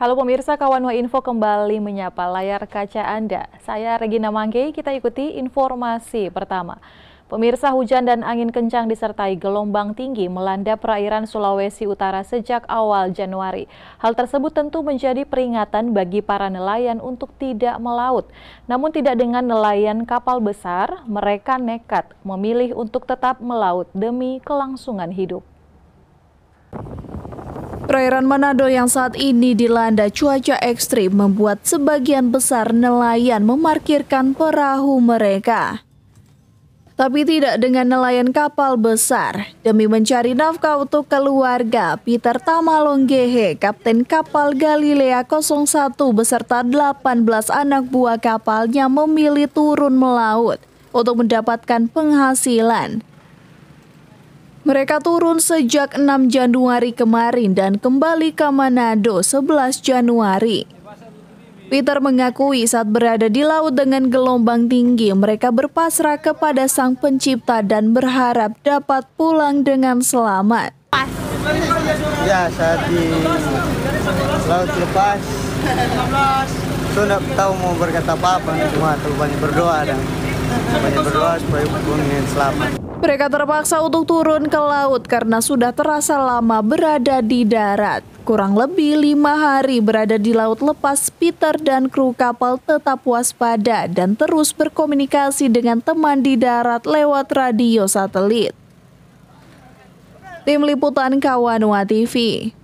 Halo pemirsa, Kawanwa Info kembali menyapa layar kaca Anda. Saya Regina Mangge, kita ikuti informasi pertama. Pemirsa, hujan dan angin kencang disertai gelombang tinggi melanda perairan Sulawesi Utara sejak awal Januari. Hal tersebut tentu menjadi peringatan bagi para nelayan untuk tidak melaut. Namun tidak dengan nelayan kapal besar, mereka nekat memilih untuk tetap melaut demi kelangsungan hidup. Perairan Manado yang saat ini dilanda cuaca ekstrim membuat sebagian besar nelayan memarkirkan perahu mereka. Tapi tidak dengan nelayan kapal besar. Demi mencari nafkah untuk keluarga, Peter Tamalonggehe, kapten kapal Galilea 01 beserta 18 anak buah kapalnya memilih turun melaut untuk mendapatkan penghasilan. Mereka turun sejak 6 Januari kemarin dan kembali ke Manado 11 Januari. Peter mengakui saat berada di laut dengan gelombang tinggi, mereka berpasrah kepada Sang Pencipta dan berharap dapat pulang dengan selamat. Ya, saat di laut lepas, sudah tahu mau berkata apa-apa, cuma banyak berdoa dan banyak berdoa supaya pulang dengan selamat. Mereka terpaksa untuk turun ke laut karena sudah terasa lama berada di darat. Kurang lebih 5 hari berada di laut lepas, Peter dan kru kapal tetap waspada dan terus berkomunikasi dengan teman di darat lewat radio satelit. Tim Liputan Kawanwa TV.